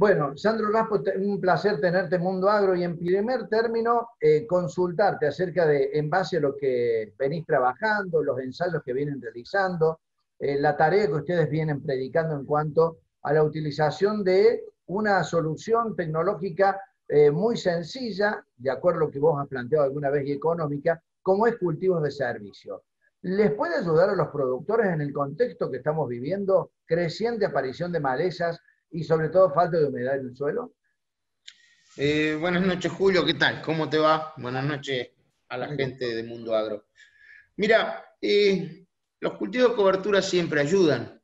Bueno, Sandro Raspo, un placer tenerte en Mundo Agro y en primer término consultarte acerca de, en base a lo que venís trabajando, los ensayos que vienen realizando, la tarea que ustedes vienen predicando en cuanto a la utilización de una solución tecnológica muy sencilla, de acuerdo a lo que vos has planteado alguna vez y económica, como es cultivos de servicio. ¿Les puede ayudar a los productores en el contexto que estamos viviendo, creciente aparición de malezas y sobre todo falta de humedad en el suelo? Buenas noches, Julio, ¿qué tal? ¿Cómo te va? Buenas noches a la Un gente gusto. de Mundo Agro. Mira, los cultivos de cobertura siempre ayudan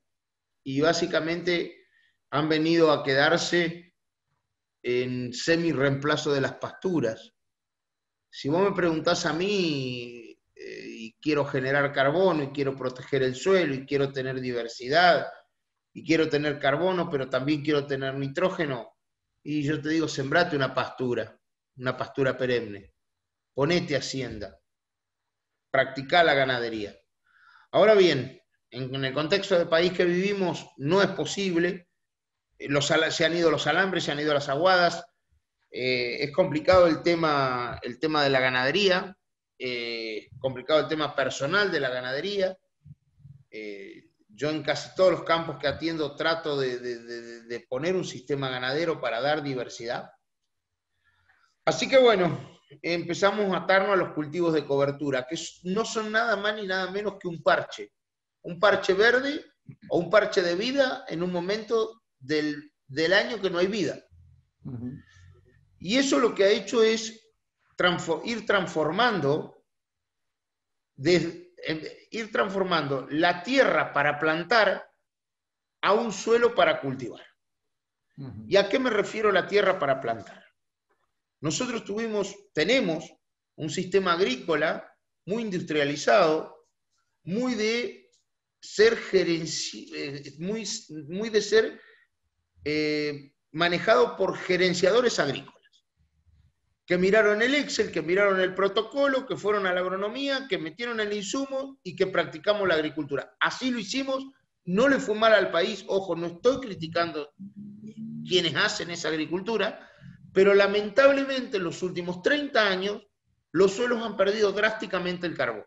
y básicamente han venido a quedarse en semi-reemplazo de las pasturas. Si vos me preguntás a mí y quiero generar carbono y quiero proteger el suelo y quiero tener diversidad y quiero tener carbono, pero también quiero tener nitrógeno, y yo te digo, sembrate una pastura perenne, ponete hacienda, practicá la ganadería. Ahora bien, en el contexto del país que vivimos no es posible, se han ido los alambres, se han ido las aguadas, es complicado el tema de la ganadería, complicado el tema personal de la ganadería. Yo en casi todos los campos que atiendo trato de poner un sistema ganadero para dar diversidad. Así que bueno, empezamos a atarnos a los cultivos de cobertura, que no son nada más ni nada menos que un parche verde o un parche de vida en un momento del año que no hay vida. Ujú. Y eso lo que ha hecho es ir transformando, ir transformando la tierra para plantar a un suelo para cultivar. Ujú. ¿Y a qué me refiero la tierra para plantar? Nosotros tenemos un sistema agrícola muy industrializado, muy de ser muy de ser manejado por gerenciadores agrícolas, que miraron el Excel, que miraron el protocolo, que fueron a la agronomía, que metieron el insumo y que practicamos la agricultura. Así lo hicimos, no le fue mal al país, ojo, no estoy criticando quienes hacen esa agricultura, pero lamentablemente en los últimos 30 años los suelos han perdido drásticamente el carbón.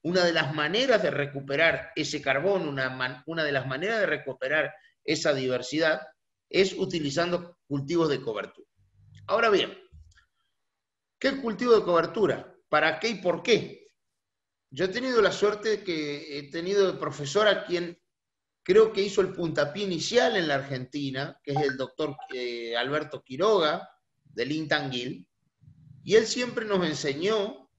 Una de las maneras de recuperar ese carbón, una de las maneras de recuperar esa diversidad es utilizando cultivos de cobertura. Ahora bien, ¿qué cultivo de cobertura? ¿Para qué y por qué? Yo he tenido la suerte de que he tenido de profesor a quien creo que hizo el puntapié inicial en la Argentina, que es el doctor Alberto Quiroga, del Intanguil, y él siempre nos enseñó,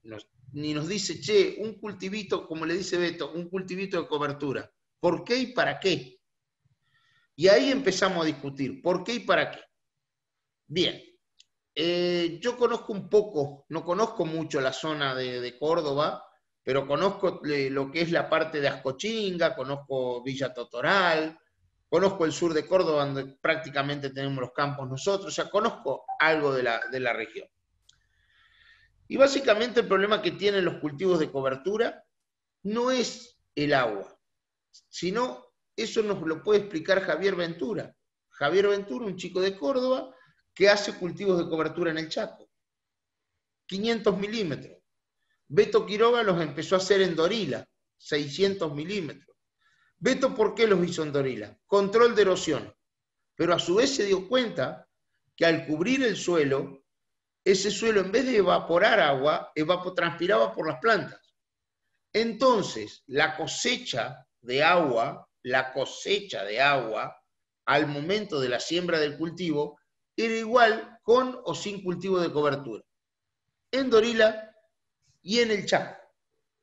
ni nos dice, che, un cultivito, como le dice Beto, un cultivito de cobertura. ¿Por qué y para qué? Y ahí empezamos a discutir, ¿por qué y para qué? Bien, yo conozco un poco, no conozco mucho la zona de Córdoba, pero conozco lo que es la parte de Ascochinga, conozco Villa Totoral, conozco el sur de Córdoba, donde prácticamente tenemos los campos nosotros, o sea, conozco algo de la región. Y básicamente el problema que tienen los cultivos de cobertura no es el agua, sino eso nos lo puede explicar Javier Ventura. Javier Ventura, un chico de Córdoba, que hace cultivos de cobertura en el Chaco. 500 milímetros. Beto Quiroga los empezó a hacer en Dorila, 600 milímetros. Beto, ¿por qué los hizo en Dorila? Control de erosión. Pero a su vez se dio cuenta que al cubrir el suelo, ese suelo en vez de evaporar agua, evapotranspiraba por las plantas. Entonces, la cosecha de agua, al momento de la siembra del cultivo, era igual con o sin cultivo de cobertura. En Dorila y en el Chaco.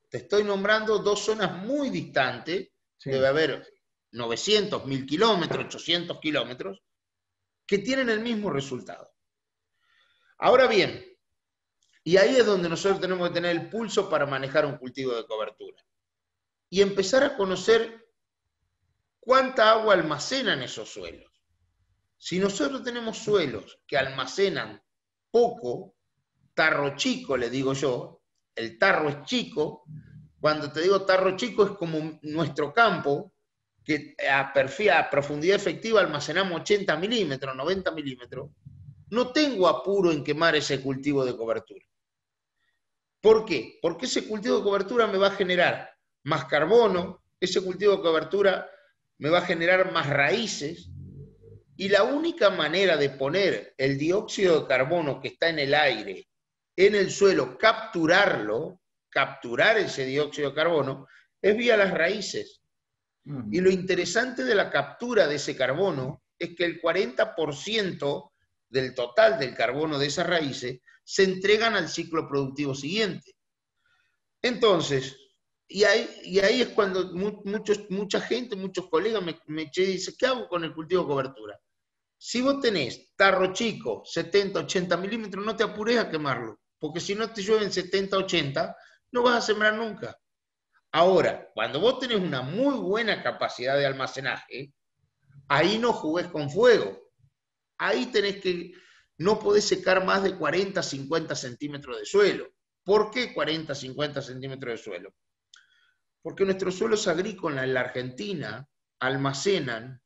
Te estoy nombrando dos zonas muy distantes, Sí. debe haber 900, 1000 kilómetros, 800 kilómetros, que tienen el mismo resultado. Ahora bien, y ahí es donde nosotros tenemos que tener el pulso para manejar un cultivo de cobertura. Y empezar a conocer cuánta agua almacenan esos suelos. Si nosotros tenemos suelos que almacenan poco, tarro chico, le digo yo, el tarro es chico, cuando te digo tarro chico es como nuestro campo, que a profundidad efectiva almacenamos 80 milímetros, 90 milímetros, no tengo apuro en quemar ese cultivo de cobertura. ¿Por qué? Porque ese cultivo de cobertura me va a generar más carbono, ese cultivo de cobertura me va a generar más raíces, y la única manera de poner el dióxido de carbono que está en el aire, en el suelo, capturarlo, capturar ese dióxido de carbono, es vía las raíces. Y lo interesante de la captura de ese carbono es que el 40% del total del carbono de esas raíces se entregan al ciclo productivo siguiente. Entonces, y ahí es cuando mucha gente, muchos colegas me dicen, ¿qué hago con el cultivo de cobertura? Si vos tenés tarro chico, 70, 80 milímetros, no te apures a quemarlo, porque si no te llueven 70, 80, no vas a sembrar nunca. Ahora, cuando vos tenés una muy buena capacidad de almacenaje, ahí no jugués con fuego. Ahí no podés secar más de 40, 50 centímetros de suelo. ¿Por qué 40, 50 centímetros de suelo? Porque nuestros suelos agrícolas en la Argentina almacenan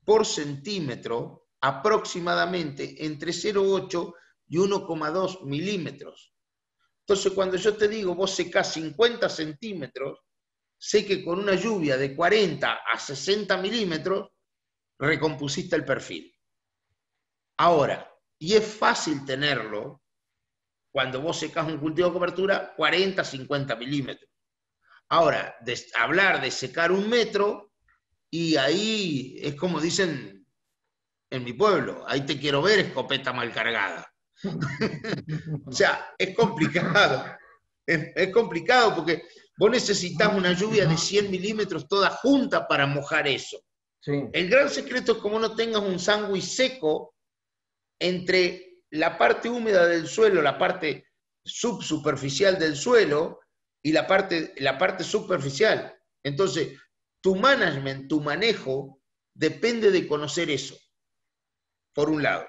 por centímetro aproximadamente entre 0,8 y 1,2 milímetros. Entonces, cuando yo te digo, vos secás 50 centímetros, sé que con una lluvia de 40 a 60 milímetros, recompusiste el perfil. Ahora, y es fácil tenerlo cuando vos secás un cultivo de cobertura 40, 50 milímetros. Ahora, hablar de secar 1 metro, y ahí es como dicen en mi pueblo, ahí te quiero ver, escopeta mal cargada. O sea, es complicado. Es complicado porque vos necesitas una lluvia de 100 milímetros toda junta para mojar eso. Sí. El gran secreto es como no tengas un sándwich seco entre la parte húmeda del suelo, la parte subsuperficial del suelo y la parte superficial. Entonces, tu management, tu manejo, depende de conocer eso, por un lado.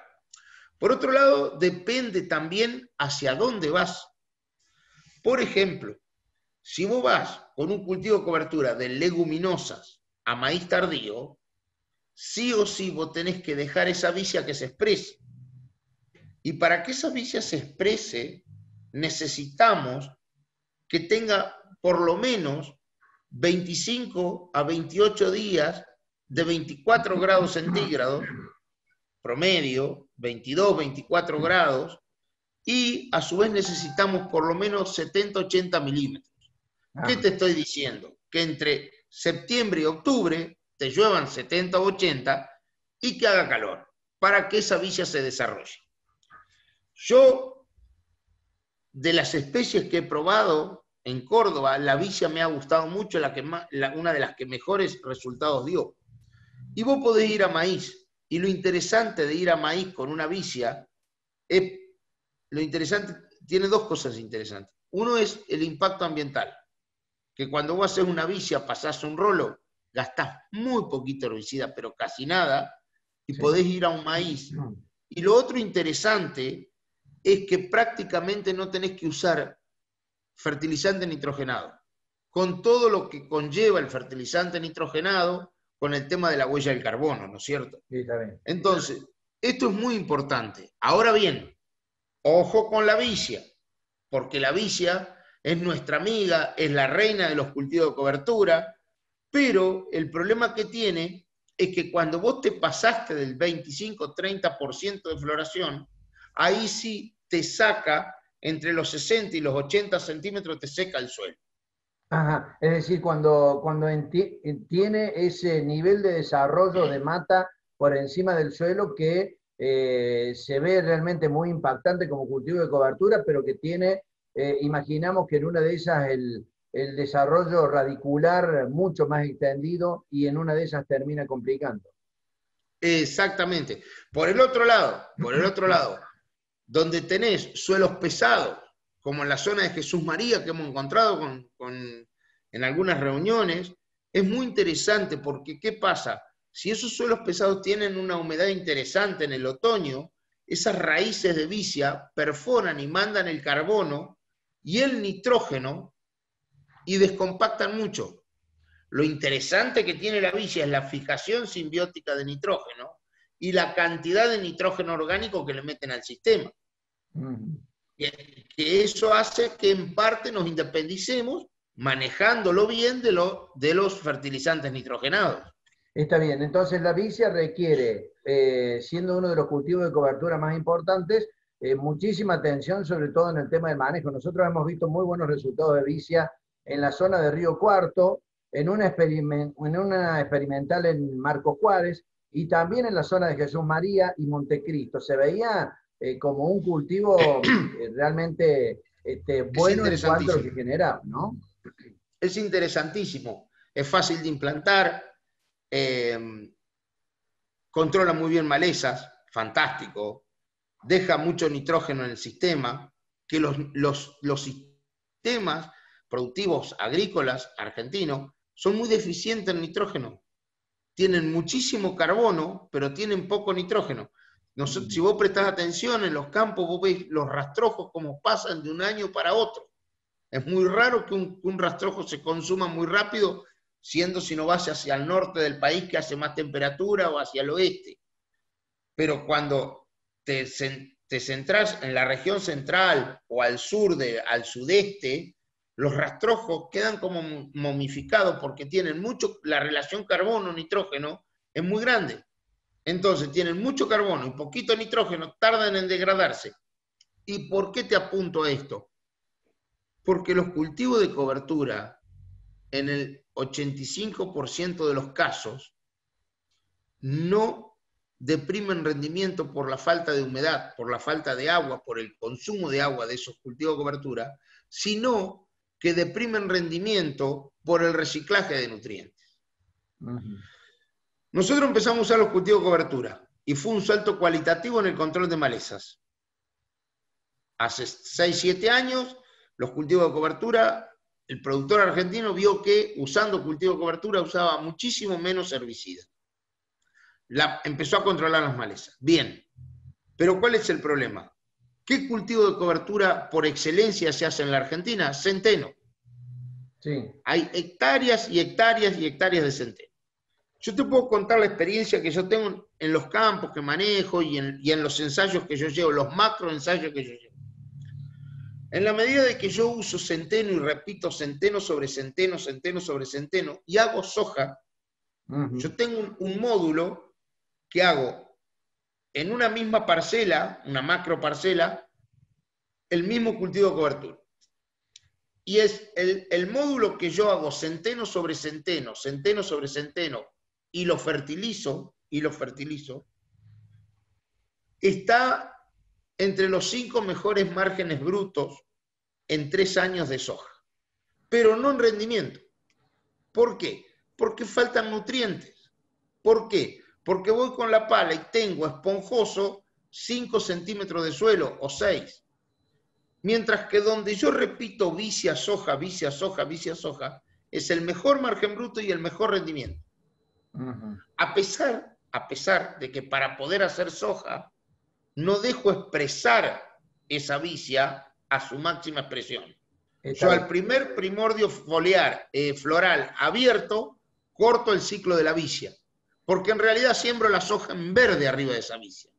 Por otro lado, depende también hacia dónde vas. Por ejemplo, si vos vas con un cultivo de cobertura de leguminosas a maíz tardío, sí o sí vos tenés que dejar esa vicia que se exprese. Y para que esa vicia se exprese, necesitamos que tenga por lo menos 25 a 28 días de 24 grados centígrados, promedio, 22, 24 grados, y a su vez necesitamos por lo menos 70, 80 milímetros. ¿Qué te estoy diciendo? Que entre septiembre y octubre te lluevan 70 o 80 y que haga calor, para que esa villa se desarrolle. Yo, de las especies que he probado en Córdoba, la villa me ha gustado mucho, una de las que mejores resultados dio. Y vos podés ir a maíz, y lo interesante de ir a maíz con una villa es, lo interesante, tiene dos cosas interesantes. Uno es el impacto ambiental, que cuando vos haces una villa, pasás un rolo, gastás muy poquito herbicida, pero casi nada, y sí, podés ir a un maíz. Y lo otro interesante es que prácticamente no tenés que usar fertilizante nitrogenado, con todo lo que conlleva el fertilizante nitrogenado, con el tema de la huella del carbono, ¿no es cierto? Sí, está bien. Entonces, esto es muy importante. Ahora bien, ojo con la vicia, porque la vicia es nuestra amiga, es la reina de los cultivos de cobertura, pero el problema que tiene es que cuando vos te pasaste del 25-30% de floración, ahí sí te saca entre los 60 y los 80 centímetros, te seca el suelo. Ajá. Es decir, cuando tiene ese nivel de desarrollo de mata por encima del suelo que se ve realmente muy impactante como cultivo de cobertura, pero que tiene, imaginamos que en una de esas el desarrollo radicular mucho más extendido y en una de esas termina complicando. Exactamente. Por el otro lado, donde tenés suelos pesados, como en la zona de Jesús María que hemos encontrado en algunas reuniones, es muy interesante porque ¿qué pasa? Si esos suelos pesados tienen una humedad interesante en el otoño, esas raíces de vicia perforan y mandan el carbono y el nitrógeno y descompactan mucho. Lo interesante que tiene la vicia es la fijación simbiótica de nitrógeno y la cantidad de nitrógeno orgánico que le meten al sistema. Que eso hace que en parte nos independicemos manejándolo bien de los fertilizantes nitrogenados. Está bien, entonces la vicia requiere, siendo uno de los cultivos de cobertura más importantes, muchísima atención, sobre todo en el tema del manejo. Nosotros hemos visto muy buenos resultados de vicia en la zona de Río Cuarto, en una experimental en Marcos Juárez, y también en la zona de Jesús María y Montecristo. Se veía como un cultivo realmente bueno en cuanto a lo que generaba, ¿no? Es interesantísimo, es fácil de implantar, controla muy bien malezas, fantástico, deja mucho nitrógeno en el sistema, que los sistemas productivos agrícolas argentinos son muy deficientes en nitrógeno. Tienen muchísimo carbono, pero tienen poco nitrógeno. Si vos prestás atención en los campos, vos ves los rastrojos como pasan de un año para otro. Es muy raro que un rastrojo se consuma muy rápido, siendo si no vas hacia el norte del país que hace más temperatura o hacia el oeste. Pero cuando te centrás en la región central o al sur, al sudeste, los rastrojos quedan como momificados porque tienen mucho, la relación carbono-nitrógeno es muy grande. Entonces tienen mucho carbono y poquito nitrógeno, tardan en degradarse. ¿Y por qué te apunto a esto? Porque los cultivos de cobertura, en el 85% de los casos, no deprimen rendimiento por la falta de humedad, por la falta de agua, por el consumo de agua de esos cultivos de cobertura, sino que deprimen rendimiento por el reciclaje de nutrientes. Nosotros empezamos a usar los cultivos de cobertura y fue un salto cualitativo en el control de malezas. Hace 6-7 años, los cultivos de cobertura, el productor argentino vio que usando cultivo de cobertura usaba muchísimo menos herbicida. Empezó a controlar las malezas. Bien, pero ¿cuál es el problema? ¿Qué cultivo de cobertura por excelencia se hace en la Argentina? Centeno. Sí. Hay hectáreas y hectáreas y hectáreas de centeno. Yo te puedo contar la experiencia que yo tengo en los campos que manejo y en los ensayos que yo llevo, los macro ensayos que yo llevo. En la medida de que yo uso centeno y repito centeno sobre centeno, centeno sobre centeno, y hago soja, yo tengo un módulo que hago en una misma parcela, una macro parcela, el mismo cultivo de cobertura. Y es el módulo que yo hago centeno sobre centeno, centeno sobre centeno, y lo fertilizo, está entre los 5 mejores márgenes brutos en 3 años de soja, pero no en rendimiento. ¿Por qué? Porque faltan nutrientes. ¿Por qué? Porque voy con la pala y tengo esponjoso 5 centímetros de suelo o 6. Mientras que donde yo repito vicia, soja, vicia, soja, vicia, soja, es el mejor margen bruto y el mejor rendimiento. A pesar de que para poder hacer soja, no dejo expresar esa vicia a su máxima expresión. Yo al primer primordio floral abierto, corto el ciclo de la vicia, porque en realidad siembro la soja en verde arriba de esa vicia.